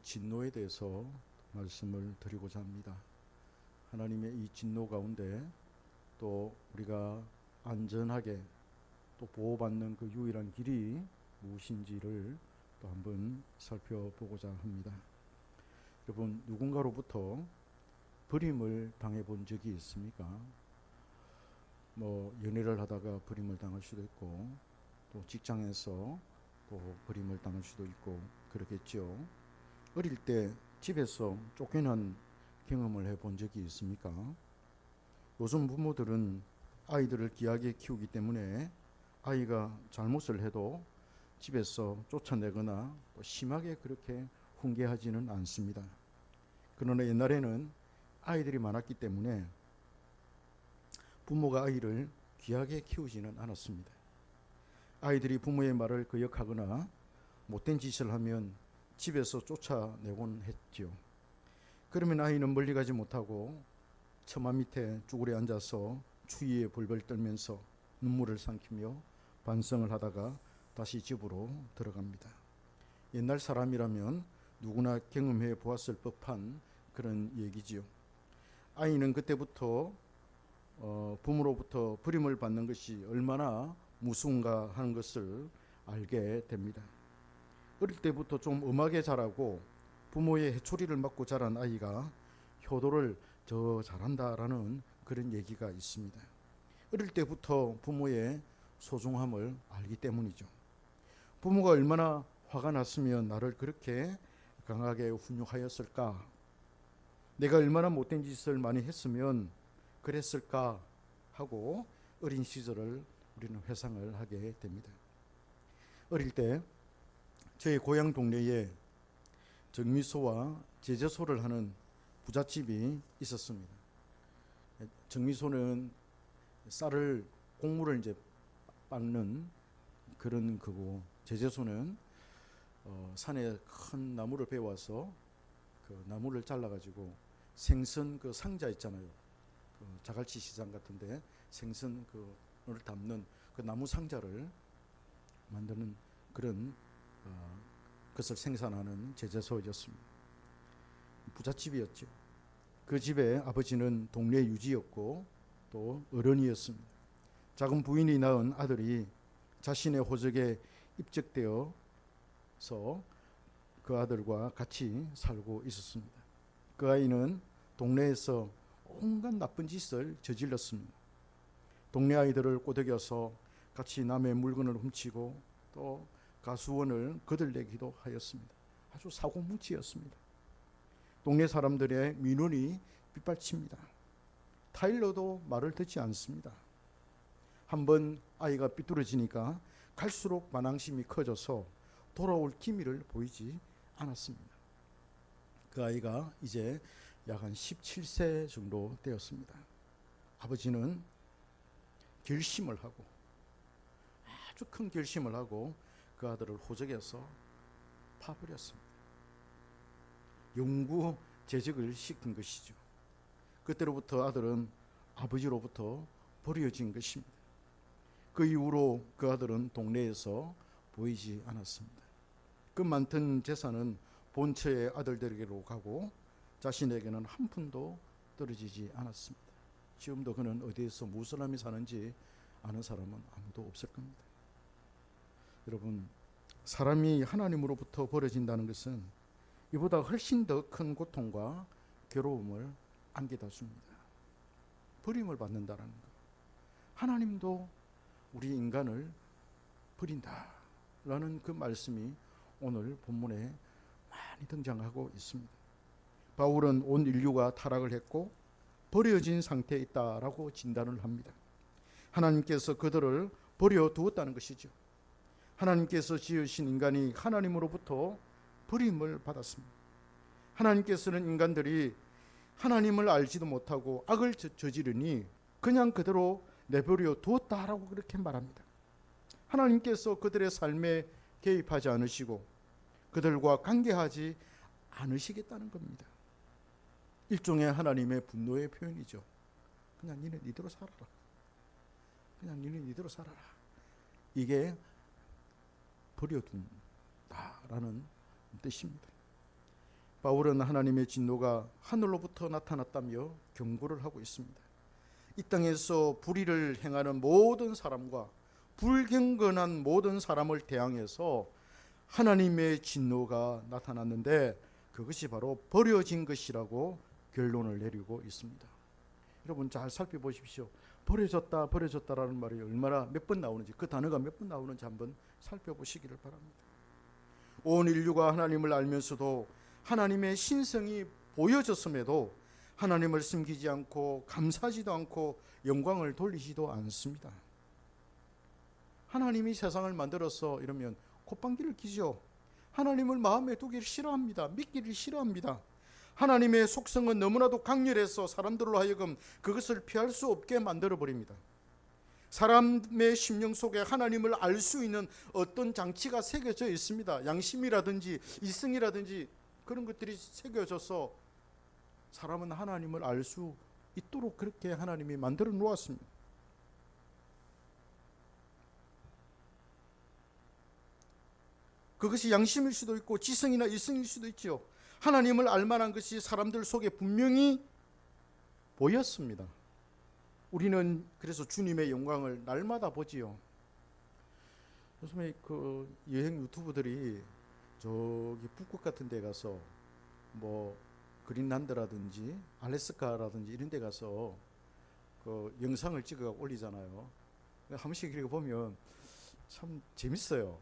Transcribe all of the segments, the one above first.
진노에 대해서 말씀을 드리고자 합니다. 하나님의 이 진노 가운데 또 우리가 안전하게 또 보호받는 그 유일한 길이 무엇인지를 또 한번 살펴보고자 합니다. 여러분, 누군가로부터 버림을 당해본 적이 있습니까? 연애를 하다가 버림을 당할 수도 있고, 또 직장에서 또 버림을 당할 수도 있고 그러겠죠. 어릴 때 집에서 쫓겨난 경험을 해본 적이 있습니까? 요즘 부모들은 아이들을 귀하게 키우기 때문에 아이가 잘못을 해도 집에서 쫓아내거나 또 심하게 그렇게 훈계하지는 않습니다. 그러나 옛날에는 아이들이 많았기 때문에 부모가 아이를 귀하게 키우지는 않았습니다. 아이들이 부모의 말을 거역하거나 못된 짓을 하면 집에서 쫓아내곤 했죠. 그러면 아이는 멀리 가지 못하고 처마 밑에 쭈그려 앉아서 추위에 벌벌 떨면서 눈물을 삼키며 반성을 하다가 다시 집으로 들어갑니다. 옛날 사람이라면 누구나 경험해 보았을 법한 그런 얘기지요. 아이는 그때부터 부모로부터 버림을 받는 것이 얼마나 무서운가 하는 것을 알게 됩니다. 어릴 때부터 좀 엄하게 자라고 부모의 해초리를 맞고 자란 아이가 효도를 더 잘한다라는 그런 얘기가 있습니다. 어릴 때부터 부모의 소중함을 알기 때문이죠. 부모가 얼마나 화가 났으면 나를 그렇게 강하게 훈육하였을까? 내가 얼마나 못된 짓을 많이 했으면 그랬을까? 하고 어린 시절을 우리는 회상을 하게 됩니다. 어릴 때 저희 고향 동네에 정미소와 제제소를 하는 부잣집이 있었습니다. 정미소는 쌀을 곡물을 이제 빻는 그런 거고, 제제소는 산에 큰 나무를 베어와서 그 나무를 잘라가지고 생선 그 상자 있잖아요. 그 자갈치 시장 같은데 생선 그를 담는 그 나무 상자를 만드는 그런 것을 생산하는 제제소였습니다. 부잣집이었죠. 그 집의 아버지는 동네 유지였고 또 어른이었습니다. 작은 부인이 낳은 아들이 자신의 호적에 입적되어서 그 아들과 같이 살고 있었습니다. 그 아이는 동네에서 온갖 나쁜 짓을 저질렀습니다. 동네 아이들을 꼬드겨서 같이 남의 물건을 훔치고 또 가수원을 거들내기도 하였습니다. 아주 사고뭉치였습니다. 동네 사람들의 민원이 빗발칩니다. 타일러도 말을 듣지 않습니다. 한번 아이가 삐뚤어지니까 갈수록 반항심이 커져서 돌아올 기미를 보이지 않았습니다. 그 아이가 이제 약 한 17세 정도 되었습니다. 아버지는 결심을 하고, 아주 큰 결심을 하고 그 아들을 호적에서 파버렸습니다. 영구 제적을 시킨 것이죠. 그때로부터 아들은 아버지로부터 버려진 것입니다. 그 이후로 그 아들은 동네에서 보이지 않았습니다. 그 많던 재산은 본처의 아들들에게로 가고 자신에게는 한 푼도 떨어지지 않았습니다. 지금도 그는 어디에서 무슨 사람이 사는지 아는 사람은 아무도 없을 겁니다. 여러분, 사람이 하나님으로부터 버려진다는 것은 이보다 훨씬 더 큰 고통과 괴로움을 안겨다 줍니다. 버림을 받는다는 것. 하나님도 우리 인간을 버린다라는 그 말씀이 오늘 본문에 많이 등장하고 있습니다. 바울은 온 인류가 타락을 했고 버려진 상태에 있다라고 진단을 합니다. 하나님께서 그들을 버려두었다는 것이죠. 하나님께서 지으신 인간이 하나님으로부터 버림을 받았습니다. 하나님께서는 인간들이 하나님을 알지도 못하고 악을 저지르니 그냥 그대로 내버려 두었다라고 그렇게 말합니다. 하나님께서 그들의 삶에 개입하지 않으시고 그들과 관계하지 않으시겠다는 겁니다. 일종의 하나님의 분노의 표현이죠. 그냥 니는 이대로 살아라. 그냥 니는 이대로 살아라. 이게 버려둔다라는 뜻입니다. 바울은 하나님의 진노가 하늘로부터 나타났다며 경고를 하고 있습니다. 이 땅에서 불의를 행하는 모든 사람과 불경건한 모든 사람을 대항해서 하나님의 진노가 나타났는데 그것이 바로 버려진 것이라고 결론을 내리고 있습니다. 여러분 잘 살펴보십시오. 버려졌다 버려졌다라는 말이 얼마나 몇 번 나오는지, 그 단어가 몇 번 나오는지 한번 살펴보시기를 바랍니다. 온 인류가 하나님을 알면서도 하나님의 신성이 보여졌음에도 하나님을 섬기지 않고 감사하지도 않고 영광을 돌리지도 않습니다. 하나님이 세상을 만들어서 이러면 콧방귀를 뀌죠. 하나님을 마음에 두기를 싫어합니다. 믿기를 싫어합니다. 하나님의 속성은 너무나도 강렬해서 사람들로 하여금 그것을 피할 수 없게 만들어버립니다. 사람의 심령 속에 하나님을 알 수 있는 어떤 장치가 새겨져 있습니다. 양심이라든지 이성이라든지 그런 것들이 새겨져서 사람은 하나님을 알 수 있도록 그렇게 하나님이 만들어 놓았습니다. 그것이 양심일 수도 있고 지성이나 이성일 수도 있죠. 하나님을 알 만한 것이 사람들 속에 분명히 보였습니다. 우리는 그래서 주님의 영광을 날마다 보지요. 요즘에 그 여행 유튜브들이 저기 북극 같은 데 가서 뭐 그린란드라든지 알래스카라든지 이런 데 가서 그 영상을 찍어 올리잖아요. 한 번씩 이렇게 보면 참 재밌어요.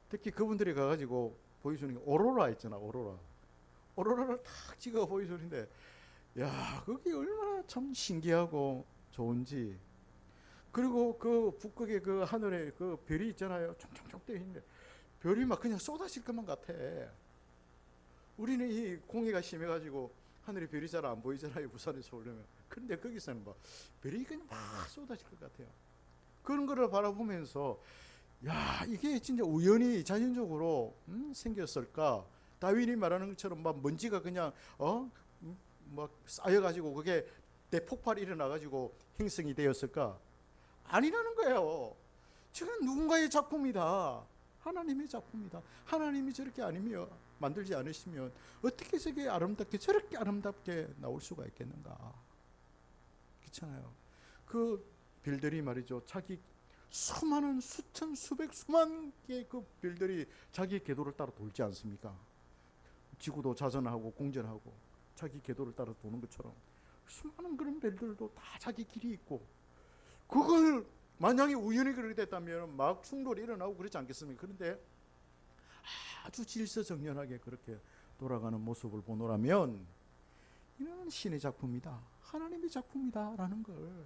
특히 그분들이 가가지고 보여주는 게 오로라 있잖아. 오로라를 탁 찍어 보여주는데, 야, 그게 얼마나 참 신기하고 좋은지. 그리고 그 북극의 그 하늘에 그 별이 있잖아요. 총총총 떠 있는데 별이 막 그냥 쏟아질 것만 같아. 우리는 이 공해가 심해가지고 하늘에 별이 잘 안 보이잖아요. 부산에서 오려면. 그런데 거기서는 막 별이 그냥 막 쏟아질 것 같아요. 그런 거를 바라보면서, 야, 이게 진짜 우연히 자연적으로 생겼을까? 다윈이 말하는 것처럼 막 먼지가 그냥 막 쌓여가지고 그게 대폭발이 일어나가지고 형성이 되었을까? 아니라는 거예요. 저건 누군가의 작품이다. 하나님의 작품이다. 하나님이 저렇게 아니면 만들지 않으시면 어떻게 저게 아름답게 저렇게 아름답게 나올 수가 있겠는가? 그렇잖아요. 그 별들이 말이죠. 자기 수많은 수천 수백 수만 개의 그 별들이 자기 궤도를 따라 돌지 않습니까? 지구도 자전하고 공전하고 자기 궤도를 따라 도는 것처럼 수많은 그런 별들도 다 자기 길이 있고, 그걸 만약에 우연히 그렇게 됐다면 막 충돌이 일어나고 그렇지 않겠습니까? 그런데 아주 질서정연하게 그렇게 돌아가는 모습을 보노라면 이는 신의 작품이다, 하나님의 작품이다 라는 걸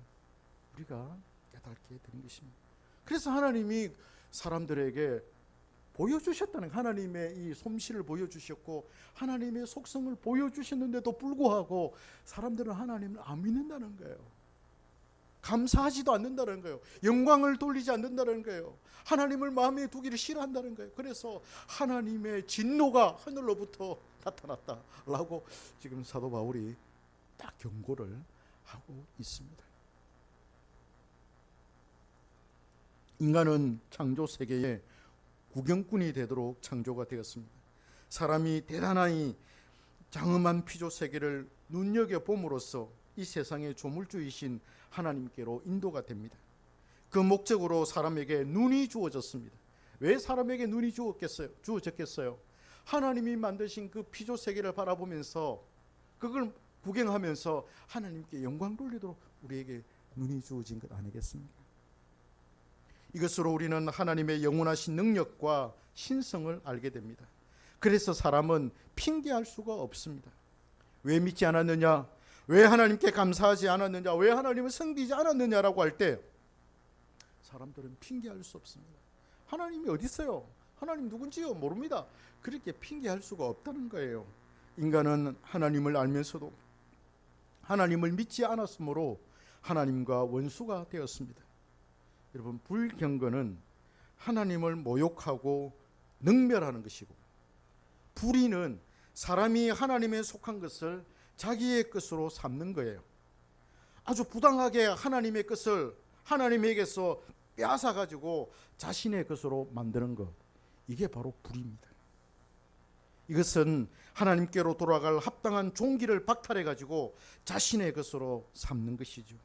우리가 깨닫게 되는 것입니다. 그래서 하나님이 사람들에게 보여주셨다는, 하나님의 이 솜씨를 보여주셨고 하나님의 속성을 보여주셨는데도 불구하고 사람들은 하나님을 안 믿는다는 거예요. 감사하지도 않는다는 거예요. 영광을 돌리지 않는다는 거예요. 하나님을 마음에 두기를 싫어한다는 거예요. 그래서 하나님의 진노가 하늘로부터 나타났다라고 지금 사도 바울이 딱 경고를 하고 있습니다. 인간은 창조 세계의 구경꾼이 되도록 창조가 되었습니다. 사람이 대단히 장엄한 피조 세계를 눈여겨봄으로써 이 세상의 조물주이신 하나님께로 인도가 됩니다. 그 목적으로 사람에게 눈이 주어졌습니다. 왜 사람에게 눈이 주어졌겠어요? 하나님이 만드신 그 피조 세계를 바라보면서 그걸 구경하면서 하나님께 영광 돌리도록 우리에게 눈이 주어진 것 아니겠습니까? 이것으로 우리는 하나님의 영원하신 능력과 신성을 알게 됩니다. 그래서 사람은 핑계할 수가 없습니다. 왜 믿지 않았느냐? 왜 하나님께 감사하지 않았느냐? 왜 하나님을 섬기지 않았느냐라고 할 때 사람들은 핑계할 수 없습니다. 하나님이 어디 있어요? 하나님 누군지요? 모릅니다. 그렇게 핑계할 수가 없다는 거예요. 인간은 하나님을 알면서도 하나님을 믿지 않았으므로 하나님과 원수가 되었습니다. 여러분, 불경건은 하나님을 모욕하고 능멸하는 것이고, 불의는 사람이 하나님에 속한 것을 자기의 것으로 삼는 거예요. 아주 부당하게 하나님의 것을 하나님에게서 빼앗아 가지고 자신의 것으로 만드는 것, 이게 바로 불의입니다. 이것은 하나님께로 돌아갈 합당한 종기를 박탈해 가지고 자신의 것으로 삼는 것이죠.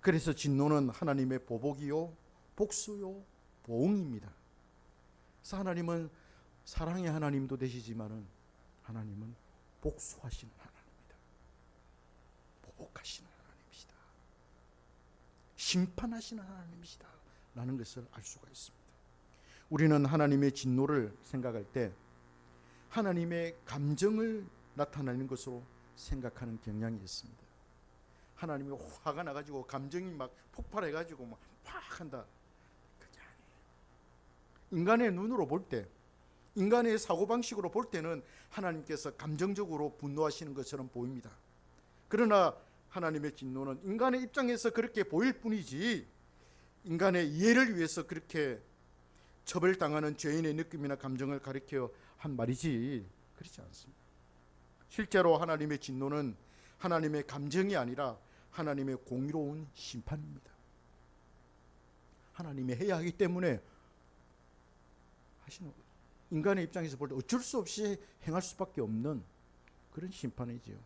그래서 진노는 하나님의 보복이요, 복수요, 보응입니다. 그래서 하나님은 사랑의 하나님도 되시지만은 하나님은 복수하시는 하나님입니다. 보복하시는 하나님이시다. 심판하시는 하나님이시다. 라는 것을 알 수가 있습니다. 우리는 하나님의 진노를 생각할 때 하나님의 감정을 나타내는 것으로 생각하는 경향이 있습니다. 하나님이 화가 나가지고 감정이 막 폭발해가지고 막 한다. 그게 아니에요. 인간의 눈으로 볼 때, 인간의 사고방식으로 볼 때는 하나님께서 감정적으로 분노하시는 것처럼 보입니다. 그러나 하나님의 진노는 인간의 입장에서 그렇게 보일 뿐이지 인간의 이해를 위해서 그렇게 처벌당하는 죄인의 느낌이나 감정을 가리켜 한 말이지 그렇지 않습니다. 실제로 하나님의 진노는 하나님의 감정이 아니라 하나님의 공의로운 심판입니다. 하나님이 해야 하기 때문에 하시는 거예요. 인간의 입장에서 볼 때 어쩔 수 없이 행할 수밖에 없는 그런 심판이지요.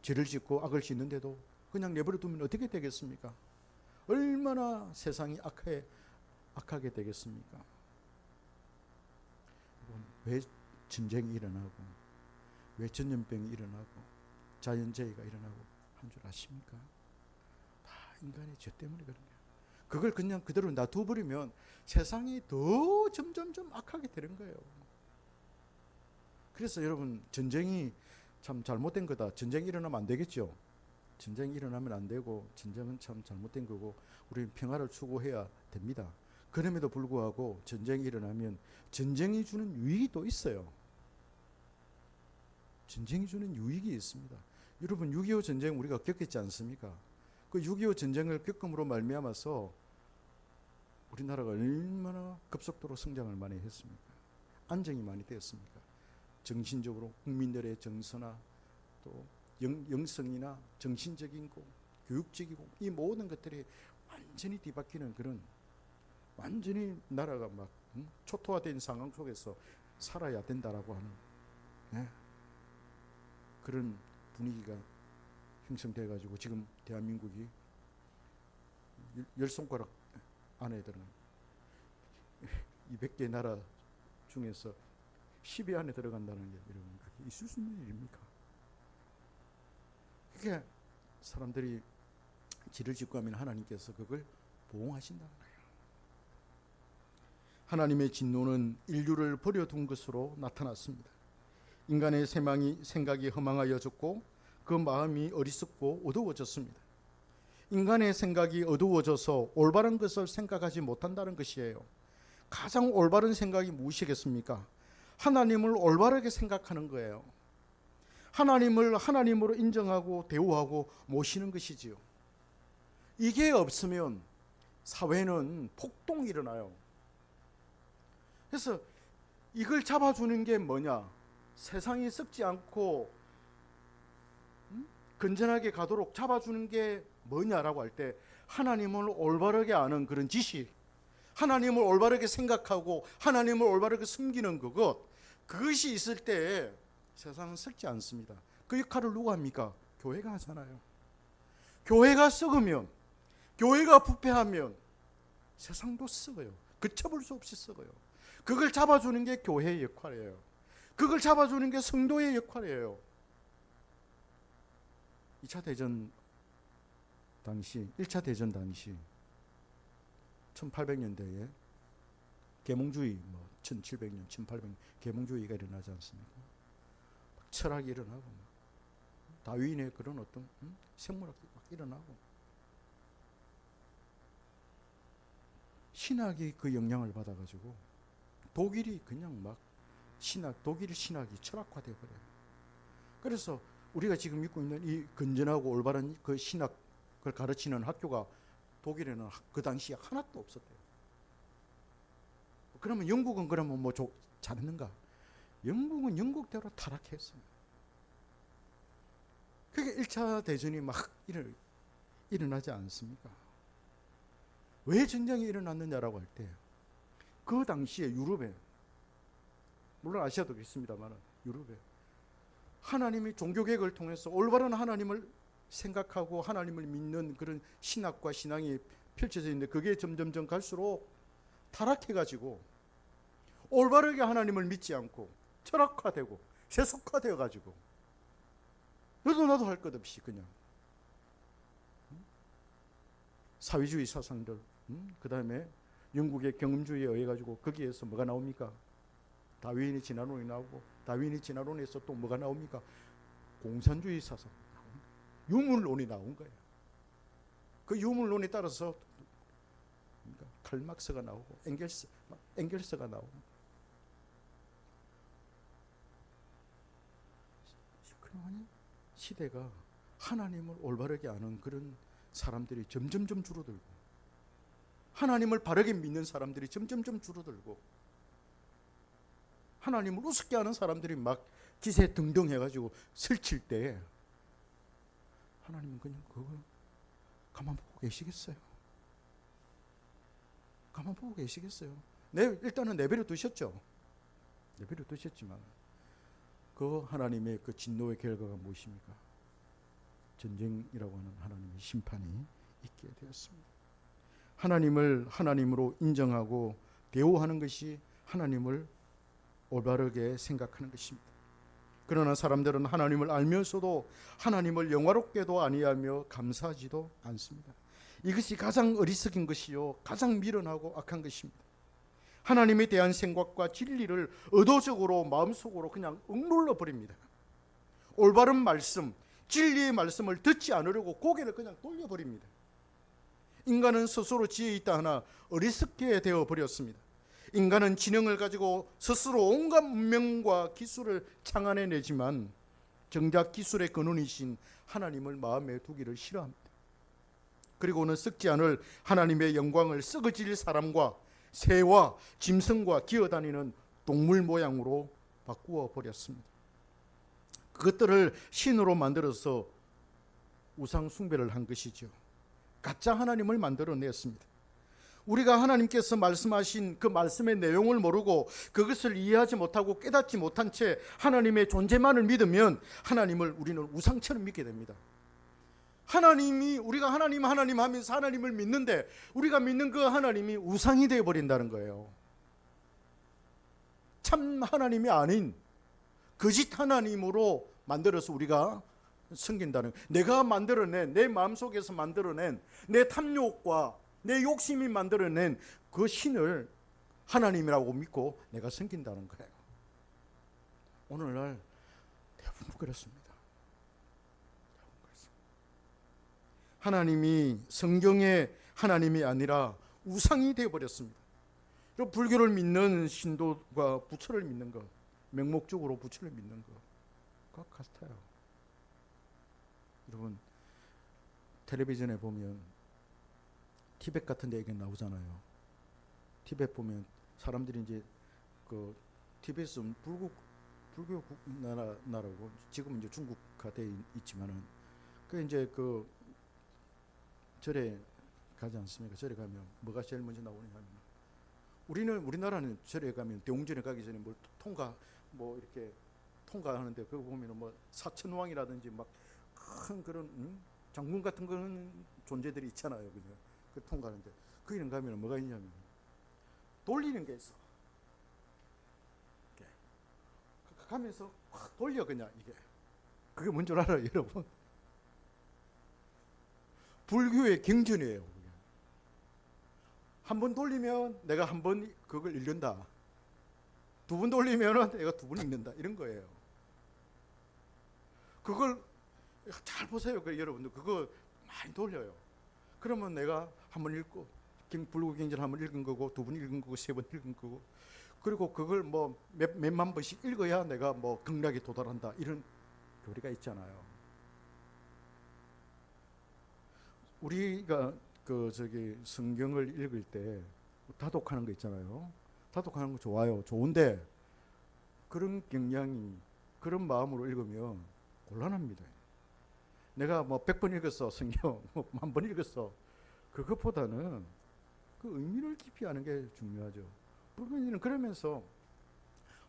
죄를 짓고 악을 짓는데도 그냥 내버려 두면 어떻게 되겠습니까? 얼마나 세상이 악하게 되겠습니까? 왜 전쟁이 일어나고, 왜 전염병이 일어나고, 자연재해가 일어나고 한 줄 아십니까? 다 인간의 죄 때문에 그런 거예요. 그걸 그냥 그대로 놔둬버리면 세상이 더 점점점 악하게 되는 거예요. 그래서 여러분, 전쟁이 참 잘못된 거다. 전쟁이 일어나면 안 되겠죠. 전쟁이 일어나면 안 되고 전쟁은 참 잘못된 거고 우리는 평화를 추구해야 됩니다. 그럼에도 불구하고 전쟁이 일어나면 전쟁이 주는 유익이 또 있어요. 전쟁이 주는 유익이 있습니다. 여러분 6.25 전쟁 우리가 겪었지 않습니까? 그 6.25 전쟁을 겪음으로 말미암아서 우리나라가 얼마나 급속도로 성장을 많이 했습니까? 안정이 많이 되었습니까? 정신적으로 국민들의 정서나 또 영성이나 정신적인 거, 교육적이고 이 모든 것들이 완전히 뒤바뀌는 그런 완전히 나라가 막 초토화된 상황 속에서 살아야 된다라고 하는 그런 분위기가 형성돼 가지고 지금 대한민국이 10손가락 안에 들어간 200개 나라 중에서 10위 안에 들어간다는 게 여러분 그게 있을 수 있는 일입니까? 그게 사람들이 지를 짓고 하면 하나님께서 그걸 보응하신다는 거예요. 하나님의 진노는 인류를 버려둔 것으로 나타났습니다. 인간의 생각이 허망하여졌고 그 마음이 어리석고 어두워졌습니다. 인간의 생각이 어두워져서 올바른 것을 생각하지 못한다는 것이에요. 가장 올바른 생각이 무엇이겠습니까? 하나님을 올바르게 생각하는 거예요. 하나님을 하나님으로 인정하고 대우하고 모시는 것이지요. 이게 없으면 사회는 폭동이 일어나요. 그래서 이걸 잡아주는 게 뭐냐? 세상이 썩지 않고 건전하게 가도록 잡아주는 게 뭐냐라고 할 때 하나님을 올바르게 아는 그런 지식, 하나님을 올바르게 생각하고 하나님을 올바르게 섬기는 그것이 있을 때 세상은 썩지 않습니다. 그 역할을 누가 합니까? 교회가 하잖아요. 교회가 썩으면, 교회가 부패하면 세상도 썩어요. 그쳐볼 수 없이 썩어요. 그걸 잡아주는 게 교회의 역할이에요. 그걸 잡아주는 게 성도의 역할이에요. 1차 대전 당시 1800년대에 계몽주의, 1700년, 1800년 계몽주의가 일어나지 않습니까? 철학이 일어나고 다윈의 그런 어떤 생물학이 막 일어나고 신학이 그 영향을 받아가지고 독일이 그냥 막 독일 신학이 철학화되어 버려요. 그래서 우리가 지금 믿고 있는 이 건전하고 올바른 그 신학을 가르치는 학교가 독일에는 그 당시에 하나도 없었대요. 그러면 영국은 그러면 잘했는가? 영국은 영국대로 타락했어요. 그게 1차 대전이 막 일어나지 않습니까? 왜 전쟁이 일어났느냐라고 할 때 그 당시에 유럽에, 물론 아시아도 있습니다만 유럽에 하나님이 종교개혁을 통해서 올바른 하나님을 생각하고 하나님을 믿는 그런 신학과 신앙이 펼쳐져 있는데, 그게 점점점 갈수록 타락해가지고 올바르게 하나님을 믿지 않고 철학화되고 세속화되어가지고 너도 나도 할 것 없이 그냥 사회주의 사상들, 그 다음에 영국의 경험주의에 의해 가지고 거기에서 뭐가 나옵니까? 다윈의 진화론이 나오고, 다윈의 진화론에서 또 뭐가 나옵니까? 공산주의 사상, 유물론이 나온 거예요. 그 유물론에 따라서 칼막스가 나오고 엥겔스가 나오고. 그러니 시대가 하나님을 올바르게 아는 그런 사람들이 점점점 줄어들고, 하나님을 바르게 믿는 사람들이 점점점 줄어들고, 하나님을 우습게 하는 사람들이 막 기세 등등 해가지고 설칠 때 하나님은 그냥 그거 가만 보고 계시겠어요? 가만 보고 계시겠어요? 일단은 내버려 두셨죠. 내버려 두셨지만 그 하나님의 그 진노의 결과가 무엇입니까? 전쟁이라고 하는 하나님의 심판이 있게 되었습니다. 하나님을 하나님으로 인정하고 대우하는 것이 하나님을 올바르게 생각하는 것입니다. 그러나 사람들은 하나님을 알면서도 하나님을 영화롭게도 아니하며 감사하지도 않습니다. 이것이 가장 어리석인 것이요, 가장 미련하고 악한 것입니다. 하나님에 대한 생각과 진리를 의도적으로 마음속으로 그냥 억눌러 버립니다. 올바른 말씀, 진리의 말씀을 듣지 않으려고 고개를 그냥 돌려버립니다. 인간은 스스로 지혜 있다 하나 어리석게 되어 버렸습니다. 인간은 지능을 가지고 스스로 온갖 문명과 기술을 창안해내지만 정작 기술의 근원이신 하나님을 마음에 두기를 싫어합니다. 그리고는 썩지 않을 하나님의 영광을 썩어질 사람과 새와 짐승과 기어다니는 동물 모양으로 바꾸어 버렸습니다. 그것들을 신으로 만들어서 우상 숭배를 한 것이죠. 가짜 하나님을 만들어냈습니다. 우리가 하나님께서 말씀하신 그 말씀의 내용을 모르고 그것을 이해하지 못하고 깨닫지 못한 채 하나님의 존재만을 믿으면 하나님을 우리는 우상처럼 믿게 됩니다. 우리가 하나님 하면서 하나님을 믿는데 우리가 믿는 그 하나님이 우상이 되어버린다는 거예요. 참 하나님이 아닌 거짓 하나님으로 만들어서 우리가 섬긴다는, 내가 만들어낸, 내 마음속에서 만들어낸 내 탐욕과 내 욕심이 만들어낸 그 신을 하나님이라고 믿고 내가 섬긴다는 거예요. 오늘날 대부분 그렇습니다. 하나님이 성경의 하나님이 아니라 우상이 되어버렸습니다. 불교를 믿는 신도가 부처를 믿는 것, 맹목적으로 부처를 믿는 것과 같아요. 여러분, 텔레비전에 보면 티벳 같은 데 얘기 나오잖아요. 티벳 보면 사람들이 이제 그 티벳은 불교 나라고 지금은 이제 중국화돼 있지만은 그 이제 그 절에 가지 않습니까? 절에 가면 뭐가 제일 먼저 나오느냐 하면, 우리나라는 절에 가면 대웅전에 가기 전에 뭘 이렇게 통과하는데 그거 보면은 뭐 사천왕이라든지 막 큰 그런 장군 같은 그런 존재들이 있잖아요. 그죠? 그 통과하는데 거기는 가면 뭐가 있냐면 돌리는 게 있어. 이렇게 가면서 확 돌려 그냥 이게. 그게 뭔 줄 알아요, 여러분? 불교의 경전이에요. 한 번 돌리면 내가 한 번 그걸 읽는다. 두 번 돌리면 내가 두 번 읽는다. 이런 거예요. 그걸 잘 보세요. 여러분들 그거 많이 돌려요. 그러면 내가 한 번 읽고 불교 경전 한 번 읽은 거고, 두 번 읽은 거고, 세 번 읽은 거고, 그리고 그걸 뭐 몇만 번씩 읽어야 내가 뭐 극락에 도달한다. 이런 교리가 있잖아요. 우리가 성경을 읽을 때 다독하는 거 있잖아요. 다독하는 거 좋아요. 좋은데 그런 경향이, 그런 마음으로 읽으면 곤란합니다. 내가 뭐 100번 읽었어, 성경, 뭐 1000번 읽었어. 그것보다는 그 의미를 깊이 아는 게 중요하죠. 불교인은 그러면서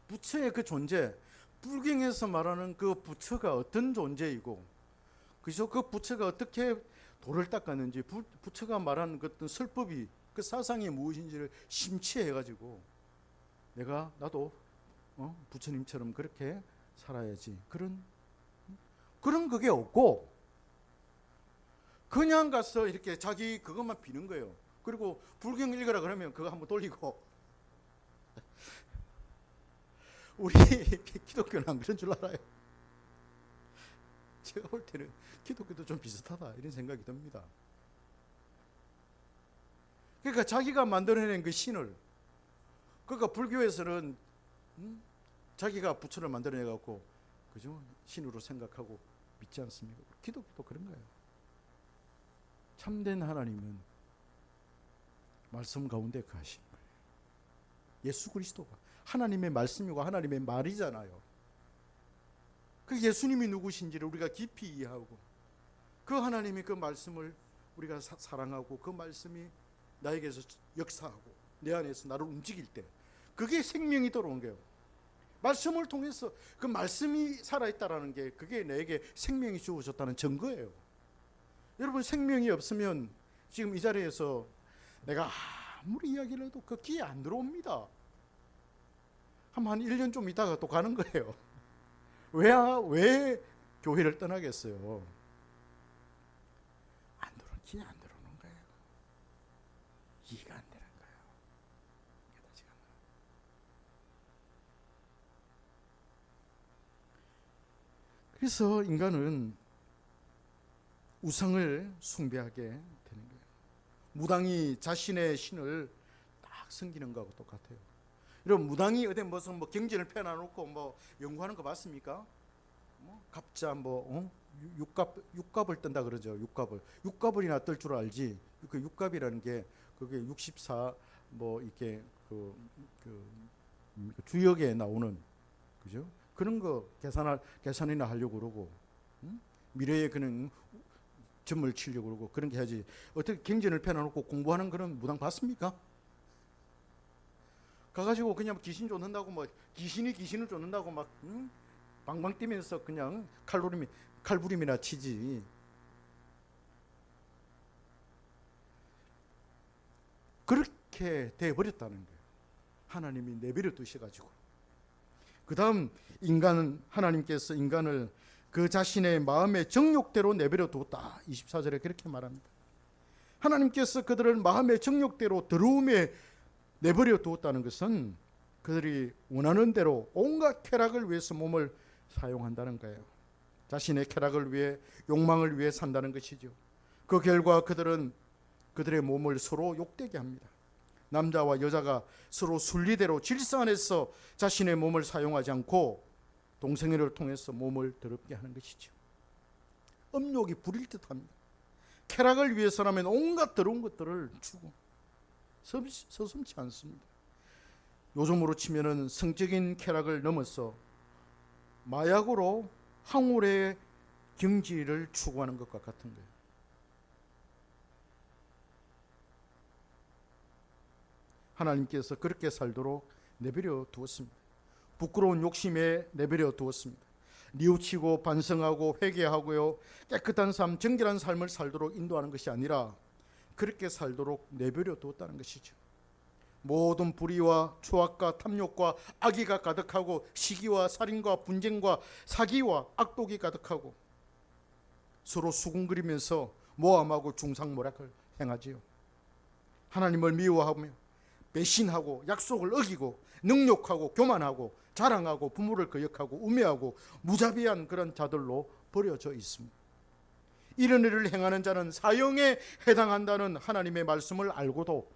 부처의 그 존재, 불경에서 말하는 그 부처가 어떤 존재이고, 그죠? 그 부처가 어떻게 돌을 닦았는지, 부처가 말하는 그 어떤 설법이, 그 사상이 무엇인지를 심취해가지고 나도 부처님처럼 그렇게 살아야지, 그런 그게 없고, 그냥 가서 이렇게 자기 그것만 비는 거예요. 그리고 불경 읽으라 그러면 그거 한번 돌리고. 우리 기독교는 안 그런 줄 알아요. 제가 볼 때는 기독교도 좀 비슷하다 이런 생각이 듭니다. 그러니까 자기가 만들어낸 그 신을, 그러니까 불교에서는 자기가 부처를 만들어내 갖고, 그죠? 신으로 생각하고 믿지 않습니까? 기독교도 그런 거예요. 참된 하나님은 말씀 가운데 거하신 거예요. 예수 그리스도가 하나님의 말씀이고 하나님의 말이잖아요. 그 예수님이 누구신지를 우리가 깊이 이해하고, 그 하나님의 그 말씀을 우리가 사랑하고, 그 말씀이 나에게서 역사하고 내 안에서 나를 움직일 때 그게 생명이 들어온 거예요. 말씀을 통해서 그 말씀이 살아있다라는 게, 그게 내게 생명이 주어졌다는 증거예요. 여러분, 생명이 없으면 지금 이 자리에서 내가 아무리 이야기를 해도 그 귀에 안 들어옵니다. 한 1년 좀 있다가 또 가는 거예요. 왜 교회를 떠나겠어요? 귀에 안 들어오는 거예요. 이해가 안 되는 거예요. 그래서 인간은 우상을 숭배하게 되는 거예요. 무당이 자신의 신을 딱 섬기는 거하고 똑같아요. 이런 무당이 어디 무슨 경전을 펴놔놓고 연구하는 거 봤습니까? 갑자 육갑을 뜬다 그러죠. 육갑을이나 뜰 줄 알지. 그 육갑이라는 게 그게 64 이렇게 그 주역에 나오는, 그죠? 그런 거 계산이나 하려고 그러고, 미래에 그는 점을 치려고 그러고 그런 게 하지. 어떻게 경전을 펴놔놓고 공부하는 그런 무당 봤습니까? 가가지고 그냥 귀신 쫓는다고 귀신을 쫓는다고 방방 뛰면서 그냥 칼부림이나 치지. 그렇게 돼버렸다는 거예요. 하나님이 내버려 두셔가지고. 그 다음 하나님께서 인간을 그 자신의 마음의 정욕대로 내버려 두었다. 24절에 그렇게 말합니다. 하나님께서 그들을 마음의 정욕대로 더러움에 내버려 두었다는 것은 그들이 원하는 대로 온갖 쾌락을 위해서 몸을 사용한다는 거예요. 자신의 쾌락을 위해, 욕망을 위해 산다는 것이죠. 그 결과 그들은 그들의 몸을 서로 욕되게 합니다. 남자와 여자가 서로 순리대로 질서 안에서 자신의 몸을 사용하지 않고 동성애를 통해서 몸을 더럽게 하는 것이죠. 음욕이 부릴 듯합니다. 쾌락을 위해서라면 온갖 더러운 것들을 주고 서슴지 않습니다. 요즘으로 치면은 성적인 쾌락을 넘어서 마약으로 황홀의 경지를 추구하는 것과 같은 거예요. 하나님께서 그렇게 살도록 내버려 두었습니다. 부끄러운 욕심에 내버려 두었습니다. 뉘우치고 반성하고 회개하고요, 깨끗한 삶, 정결한 삶을 살도록 인도하는 것이 아니라 그렇게 살도록 내버려 두었다는 것이죠. 모든 불의와 추악과 탐욕과 악의가 가득하고, 시기와 살인과 분쟁과 사기와 악독이 가득하고, 서로 수군거리면서 모함하고 중상모략을 행하지요. 하나님을 미워하며 배신하고 약속을 어기고 능욕하고 교만하고 자랑하고 부모를 거역하고 우매하고 무자비한 그런 자들로 버려져 있습니다. 이런 일을 행하는 자는 사형에 해당한다는 하나님의 말씀을 알고도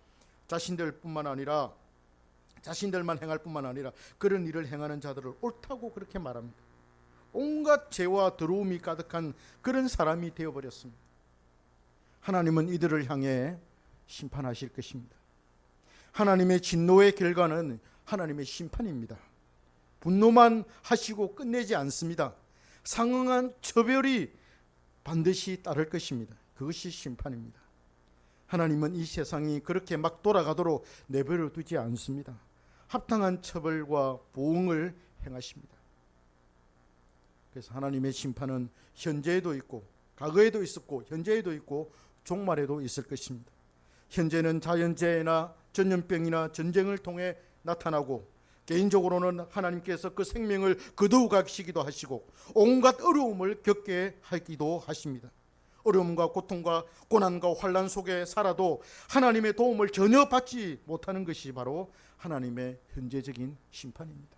자신들만 행할 뿐만 아니라 그런 일을 행하는 자들을 옳다고 그렇게 말합니다. 온갖 죄와 더러움이 가득한 그런 사람이 되어버렸습니다. 하나님은 이들을 향해 심판하실 것입니다. 하나님의 진노의 결과는 하나님의 심판입니다. 분노만 하시고 끝내지 않습니다. 상응한 처벌이 반드시 따를 것입니다. 그것이 심판입니다. 하나님은 이 세상이 그렇게 막 돌아가도록 내버려 두지 않습니다. 합당한 처벌과 보응을 행하십니다. 그래서 하나님의 심판은 현재에도 있고 과거에도 있었고 현재에도 있고 종말에도 있을 것입니다. 현재는 자연재해나 전염병이나 전쟁을 통해 나타나고, 개인적으로는 하나님께서 그 생명을 거두어가시기도 하시고 온갖 어려움을 겪게 하기도 하십니다. 어려움과 고통과 고난과 환난 속에 살아도 하나님의 도움을 전혀 받지 못하는 것이 바로 하나님의 현재적인 심판입니다.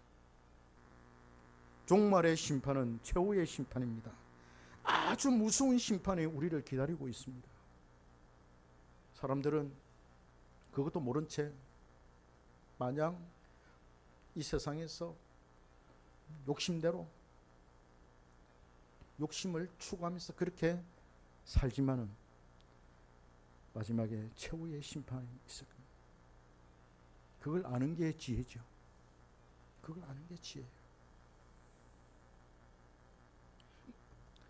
종말의 심판은 최후의 심판입니다. 아주 무서운 심판이 우리를 기다리고 있습니다. 사람들은 그것도 모른 채 마냥 이 세상에서 욕심대로 욕심을 추구하면서 그렇게 살지만은 마지막에 최후의 심판이 있을 겁니다. 그걸 아는 게 지혜죠. 그걸 아는 게 지혜예요.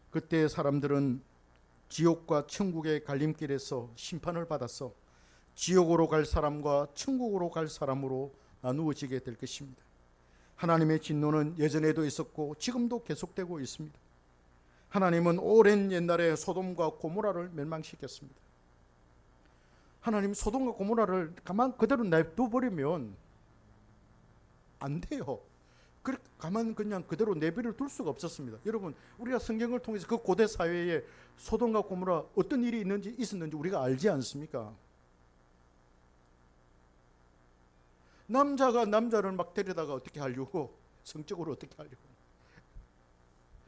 그때 사람들은 지옥과 천국의 갈림길에서 심판을 받아서 지옥으로 갈 사람과 천국으로 갈 사람으로 나누어지게 될 것입니다. 하나님의 진노는 예전에도 있었고 지금도 계속되고 있습니다. 하나님은 오랜 옛날에 소돔과 고모라를 멸망시켰습니다. 하나님 소돔과 고모라를 가만 그대로 냅둬버리면 안 돼요. 가만 그냥 그대로 내버려 둘 수가 없었습니다. 여러분, 우리가 성경을 통해서 그 고대 사회에 소돔과 고모라 어떤 일이 있었는지 우리가 알지 않습니까? 남자가 남자를 막 데려다가 어떻게 하려고, 성적으로 어떻게 하려고.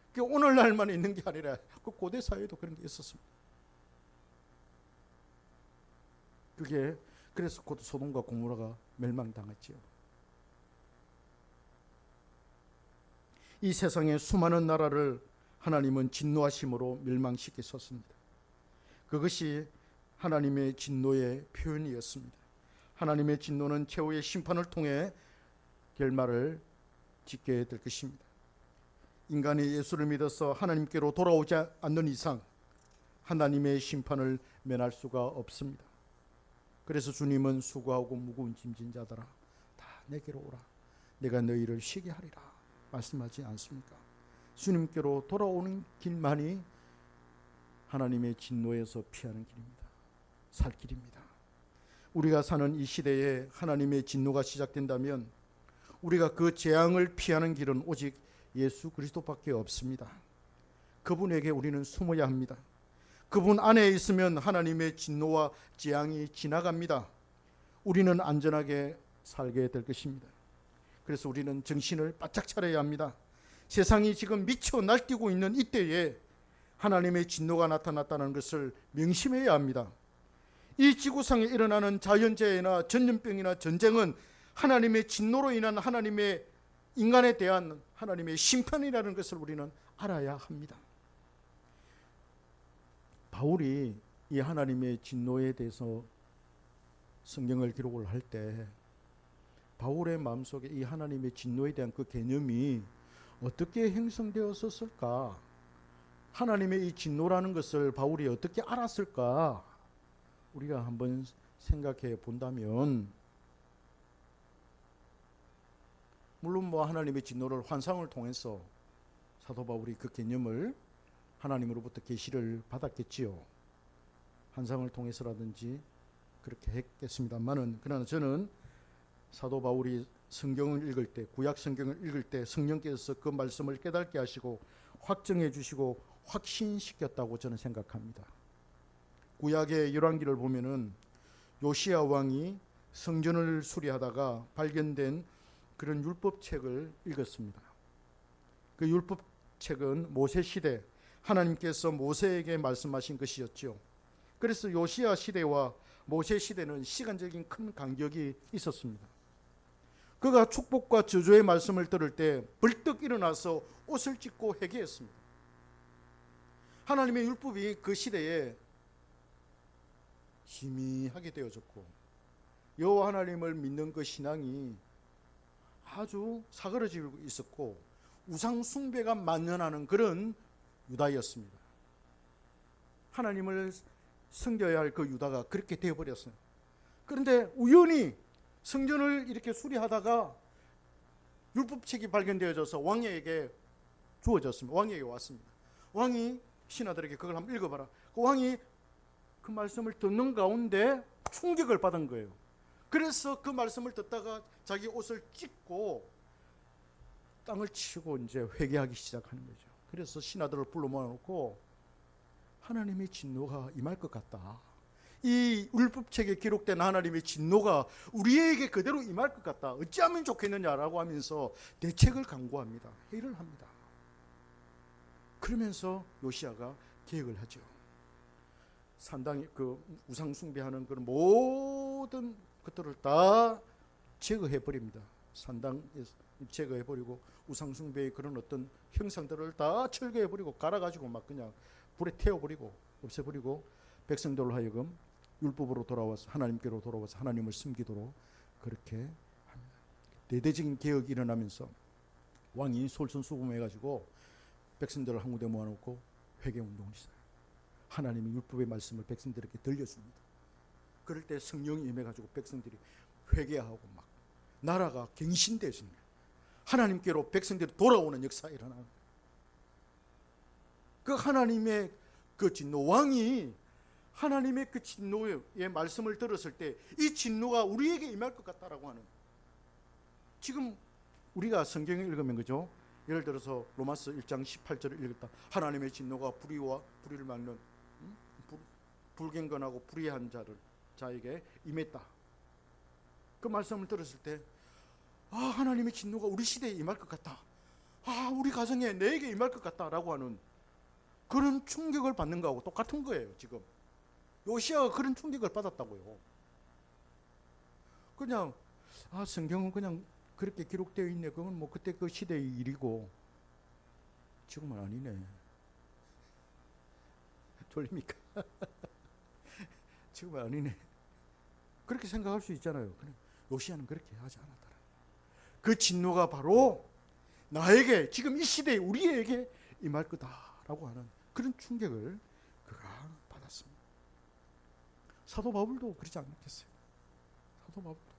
그게 오늘날만 있는 게 아니라 그 고대 사회에도 그런 게 있었습니다. 그래서 곧 소돔과 고모라가 멸망당했지요. 이 세상의 수많은 나라를 하나님은 진노하심으로 멸망시키셨습니다. 그것이 하나님의 진노의 표현이었습니다. 하나님의 진노는 최후의 심판을 통해 결말을 짓게 될 것입니다. 인간이 예수를 믿어서 하나님께로 돌아오지 않는 이상 하나님의 심판을 면할 수가 없습니다. 그래서 주님은 수고하고 무거운 짐진 자들아 다 내게로 오라, 내가 너희를 쉬게 하리라 말씀하지 않습니까? 주님께로 돌아오는 길만이 하나님의 진노에서 피하는 길입니다. 살 길입니다. 우리가 사는 이 시대에 하나님의 진노가 시작된다면 우리가 그 재앙을 피하는 길은 오직 예수 그리스도밖에 없습니다. 그분에게 우리는 숨어야 합니다. 그분 안에 있으면 하나님의 진노와 재앙이 지나갑니다. 우리는 안전하게 살게 될 것입니다. 그래서 우리는 정신을 바짝 차려야 합니다. 세상이 지금 미쳐 날뛰고 있는 이때에 하나님의 진노가 나타났다는 것을 명심해야 합니다. 이 지구상에 일어나는 자연재해나 전염병이나 전쟁은 하나님의 진노로 인한 하나님의 인간에 대한 하나님의 심판이라는 것을 우리는 알아야 합니다. 바울이 이 하나님의 진노에 대해서 성경을 기록을 할 때 바울의 마음속에 이 하나님의 진노에 대한 그 개념이 어떻게 형성되었을까? 하나님의 이 진노라는 것을 바울이 어떻게 알았을까? 우리가 한번 생각해 본다면, 물론 하나님의 진노를 환상을 통해서 사도 바울이 그 개념을 하나님으로부터 계시를 받았겠지요. 환상을 통해서라든지 그렇게 했겠습니다만은, 그러나 저는 사도 바울이 성경을 읽을 때, 구약 성경을 읽을 때 성령께서 그 말씀을 깨닫게 하시고 확정해 주시고 확신시켰다고 저는 생각합니다. 구약의 열왕기를 보면은 요시야 왕이 성전을 수리하다가 발견된 그런 율법책을 읽었습니다. 그 율법책은 모세 시대 하나님께서 모세에게 말씀하신 것이었죠. 그래서 요시야 시대와 모세 시대는 시간적인 큰 간격이 있었습니다. 그가 축복과 저주의 말씀을 들을 때 벌떡 일어나서 옷을 찢고 회개했습니다. 하나님의 율법이 그 시대에 희미하게 되어졌고 여호와 하나님을 믿는 그 신앙이 아주 사그러지고 있었고 우상 숭배가 만연하는 그런 유다였습니다. 하나님을 섬겨야 할 그 유다가 그렇게 되어버렸어요. 그런데 우연히 성전을 이렇게 수리하다가 율법책이 발견되어져서 왕에게 주어졌습니다. 왕에게 왔습니다. 왕이 신하들에게 그걸 한번 읽어봐라. 그 왕이 그 말씀을 듣는 가운데 충격을 받은 거예요. 그래서 그 말씀을 듣다가 자기 옷을 찢고 땅을 치고 이제 회개하기 시작하는 거죠. 그래서 신하들을 불러 모아놓고 하나님의 진노가 임할 것 같다. 이 율법책에 기록된 하나님의 진노가 우리에게 그대로 임할 것 같다. 어찌하면 좋겠느냐라고 하면서 대책을 강구합니다. 회의를 합니다. 그러면서 요시야가 계획을 하죠. 산당이 그 우상 숭배하는 그런 모든 것들을 다 제거해 버립니다. 산당에서 제거해 버리고 우상 숭배의 그런 어떤 형상들을 다 철거해 버리고 갈아 가지고 막 그냥 불에 태워 버리고 없애 버리고 백성들로 하여금 율법으로 돌아와서 하나님께로 돌아와서 하나님을 섬기도록 그렇게 합니다. 대대적인 개혁이 일어나면서 왕이 솔선수범해 가지고 백성들을 한 군데 모아놓고 회개운동을 시작해요. 하나님의 율법의 말씀을 백성들에게 들려줍니다. 그럴 때 성령이 임해가지고 백성들이 회개하고 막 나라가 갱신되십니다. 하나님께로 백성들이 돌아오는 역사가 일어나는 거예요. 그 하나님의 그 진노, 왕이 하나님의 그 진노의 말씀을 들었을 때 이 진노가 우리에게 임할 것 같다라고 하는, 지금 우리가 성경을 읽으면 그죠? 예를 들어서 로마서 1장 18절을 읽었다. 하나님의 진노가 불의와 불의를 막는 불경건하고 불의한 자에게 임했다. 그 말씀을 들었을 때 하나님의 진노가 우리 시대에 임할 것 같다. 우리 가정에 내게 임할 것 같다라고 하는 그런 충격을 받는 거하고 똑같은 거예요. 지금 요시야가 그런 충격을 받았다고요. 그냥 성경은 그냥 그렇게 기록되어 있네. 그건 뭐 그때 그 시대의 일이고 지금은 아니네. 돌립니까? 지금은 아니네. 그렇게 생각할 수 있잖아요. 요시야는 그렇게 하지 않았다. 그 진노가 바로 나에게 지금 이 시대에 우리에게 임할 거다라고 하는 그런 충격을 그가 받았습니다. 사도 바울도 그러지 않겠어요? 사도 바울도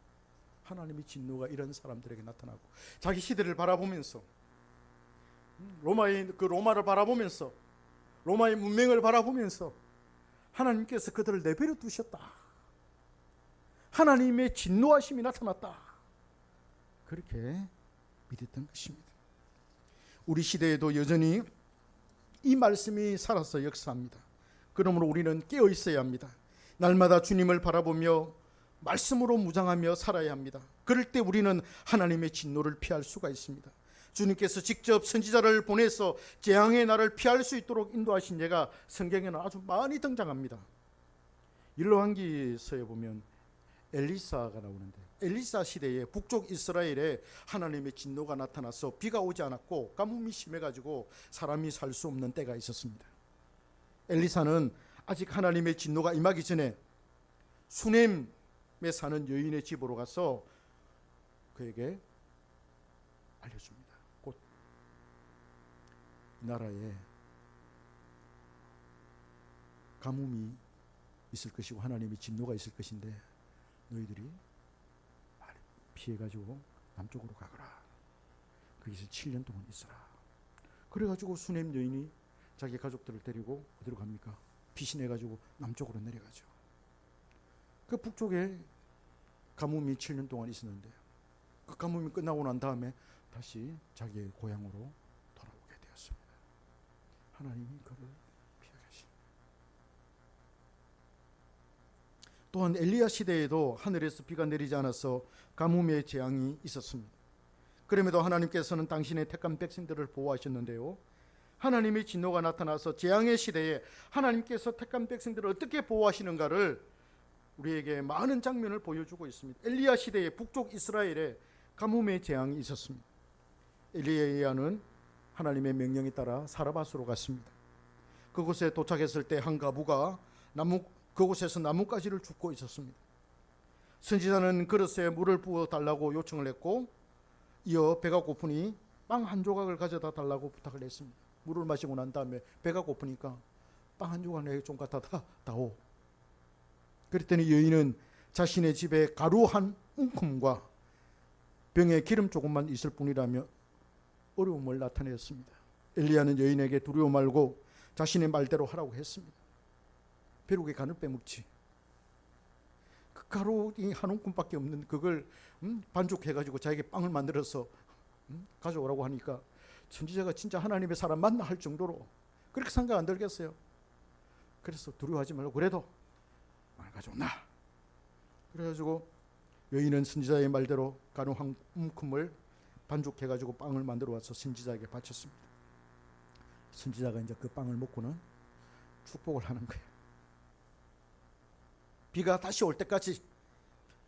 하나님의 진노가 이런 사람들에게 나타나고 자기 시대를 바라보면서 로마를 바라보면서 로마의 문명을 바라보면서 하나님께서 그들을 내버려 두셨다. 하나님의 진노하심이 나타났다. 그렇게 믿었던 것입니다. 우리 시대에도 여전히 이 말씀이 살아서 역사합니다. 그러므로 우리는 깨어 있어야 합니다. 날마다 주님을 바라보며 말씀으로 무장하며 살아야 합니다. 그럴 때 우리는 하나님의 진노를 피할 수가 있습니다. 주님께서 직접 선지자를 보내서 재앙의 날을 피할 수 있도록 인도하신 예가 성경에는 아주 많이 등장합니다. 율로왕기서에 보면 엘리사가 나오는데, 엘리사 시대에 북쪽 이스라엘에 하나님의 진노가 나타나서 비가 오지 않았고 가뭄이 심해가지고 사람이 살 수 없는 때가 있었습니다. 엘리사는 아직 하나님의 진노가 임하기 전에 수넴에 사는 여인의 집으로 가서 그에게 알려줍니다. 곧 이 나라에 가뭄이 있을 것이고 하나님의 진노가 있을 것인데 너희들이 피해가지고 남쪽으로 가거라. 거기서 7년 동안 있어라. 그래가지고 수넴 여인이 자기 가족들을 데리고 어디로 갑니까? 피신해가지고 남쪽으로 내려가죠. 그 북쪽에 가뭄이 7년 동안 있었는데 그 가뭄이 끝나고 난 다음에 다시 자기의 고향으로 돌아오게 되었습니다. 하나님이 그를 피하게 하십니다. 또한 엘리야 시대에도 하늘에서 비가 내리지 않아서 가뭄의 재앙이 있었습니다. 그럼에도 하나님께서는 당신의 택한 백성들을 보호하셨는데요, 하나님의 진노가 나타나서 재앙의 시대에 하나님께서 택한 백성들을 어떻게 보호하시는가를 우리에게 많은 장면을 보여주고 있습니다. 엘리야 시대에 북쪽 이스라엘에 가뭄의 재앙이 있었습니다. 엘리야는 하나님의 명령에 따라 사라밧으로 갔습니다. 그곳에 도착했을 때 한 과부가 그곳에서 나뭇가지를 줍고 있었습니다. 선지자는 그릇에 물을 부어 달라고 요청을 했고, 이어 배가 고프니 빵 한 조각을 가져다 달라고 부탁을 했습니다. 물을 마시고 난 다음에 배가 고프니까 빵 한 조각 내게 좀 갖다 다오. 그랬더니 여인은 자신의 집에 가루 한 움큼과 병에 기름 조금만 있을 뿐이라며 어려움을 나타냈습니다. 엘리야는 여인에게 두려워 말고 자신의 말대로 하라고 했습니다. 벼룩에 간을 빼먹지. 그 가루 한 움큼밖에 없는 그걸 반죽해가지고 자기에게 빵을 만들어서 가져오라고 하니까 선지자가 진짜 하나님의 사람 맞나 할 정도로 그렇게 생각 안 들겠어요. 그래서 두려워하지 말고 그래도 말 가져온나. 그래가지고 여인은 선지자의 말대로 가루 한 움큼을 반죽해가지고 빵을 만들어 와서 선지자에게 바쳤습니다. 선지자가 이제 그 빵을 먹고는 축복을 하는 거예요. 비가 다시 올 때까지,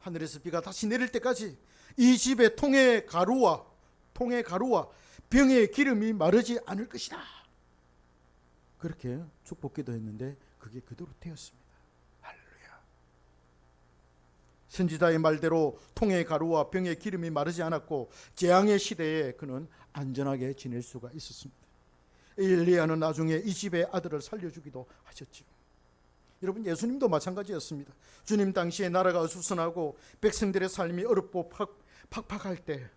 하늘에서 비가 다시 내릴 때까지 이 집의 통의 가루와 병의 기름이 마르지 않을 것이다. 그렇게 축복기도 했는데 그게 그대로 되었습니다. 할렐루야. 선지자의 말대로 통의 가루와 병의 기름이 마르지 않았고 재앙의 시대에 그는 안전하게 지낼 수가 있었습니다. 엘리야는 나중에 이 집의 아들을 살려주기도 하셨죠. 여러분, 예수님도 마찬가지였습니다. 주님 당시에 나라가 어수선하고 백성들의 삶이 어렵고 팍팍할 때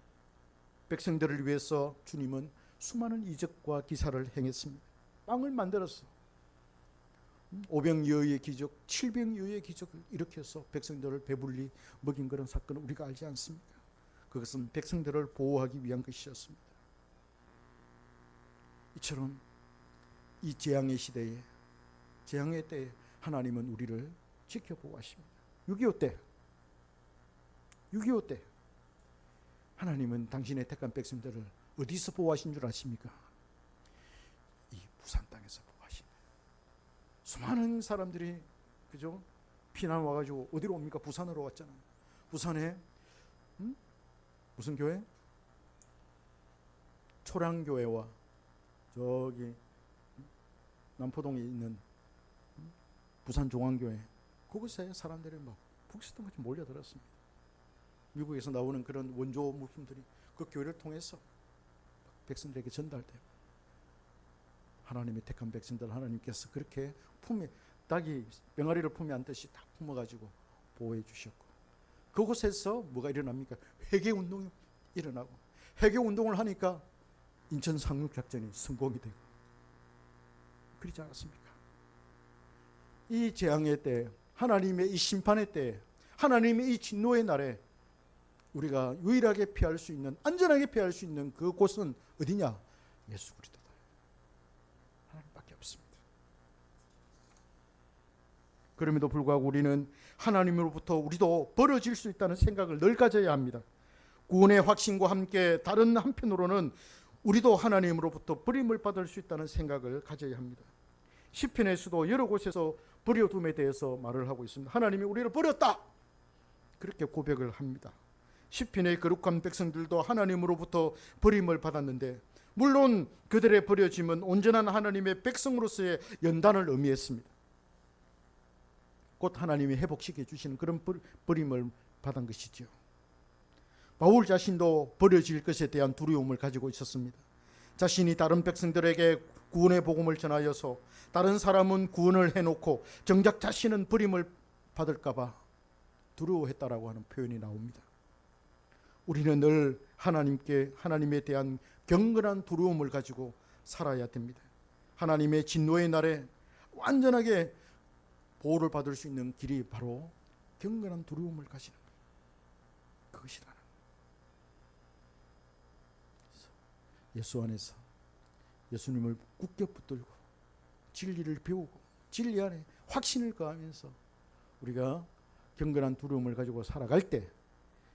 백성들을 위해서 주님은 수많은 이적과 기사를 행했습니다. 빵을 만들어서 5병여의 기적, 7병여의 기적을 일으켜서 백성들을 배불리 먹인 그런 사건을 우리가 알지 않습니까? 그것은 백성들을 보호하기 위한 것이었습니다. 이처럼 이 재앙의 시대에, 재앙의 때에 하나님은 우리를 지켜보았습니다. 6.25 때 하나님은 당신의 택한 백성들을 어디서 보호하신 줄 아십니까? 이 부산 땅에서 보호하십니다. 수많은 사람들이 그죠? 피난 와가지고 어디로 옵니까? 부산으로 왔잖아요. 부산에 무슨 교회? 초량교회와 저기 남포동에 있는 부산종안교회, 그곳에 사람들이 막 북새통같이 몰려들었습니다. 미국에서 나오는 그런 원조 물품들이 그 교회를 통해서 백성들에게 전달되고, 하나님의 택한 백성들 하나님께서 그렇게 품에, 닭이 병아리를 품에 안듯이 다 품어가지고 보호해 주셨고, 그곳에서 뭐가 일어납니까? 회개운동이 일어나고, 회개운동을 하니까 인천 상륙작전이 성공이 되고, 그러지 않았습니까? 이 재앙의 때, 하나님의 이 심판의 때, 하나님의 이 진노의 날에 우리가 유일하게 피할 수 있는, 안전하게 피할 수 있는 그곳은 어디냐? 예수 그리스도다. 하나님밖에 없습니다. 그럼에도 불구하고 우리는 하나님으로부터 우리도 벌어질 수 있다는 생각을 늘 가져야 합니다. 구원의 확신과 함께 다른 한편으로는 우리도 하나님으로부터 버림을 받을 수 있다는 생각을 가져야 합니다. 시편에서도 여러 곳에서 버려둠에 대해서 말을 하고 있습니다. 하나님이 우리를 버렸다, 그렇게 고백을 합니다. 시편의 거룩한 백성들도 하나님으로부터 버림을 받았는데, 물론 그들의 버려짐은 온전한 하나님의 백성으로서의 연단을 의미했습니다. 곧 하나님이 회복시켜 주시는 그런 버림을 받은 것이죠. 바울 자신도 버려질 것에 대한 두려움을 가지고 있었습니다. 자신이 다른 백성들에게 구원의 복음을 전하여서 다른 사람은 구원을 해놓고 정작 자신은 버림을 받을까 봐 두려워했다라고 하는 표현이 나옵니다. 우리는 늘 하나님에 대한 경건한 두려움을 가지고 살아야 됩니다. 하나님의 진노의 날에 완전하게 보호를 받을 수 있는 길이 바로 경건한 두려움을 가지는 것, 그것이라는 것. 예수 안에서 예수님을 굳게 붙들고 진리를 배우고 진리 안에 확신을 거하면서 우리가 경건한 두려움을 가지고 살아갈 때,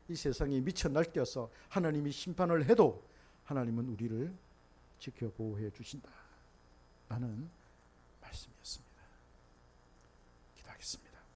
이 세상이 미쳐 날뛰어서 하나님이 심판을 해도 하나님은 우리를 지켜 보호해 주신다 라는 말씀이었습니다. 기도하겠습니다.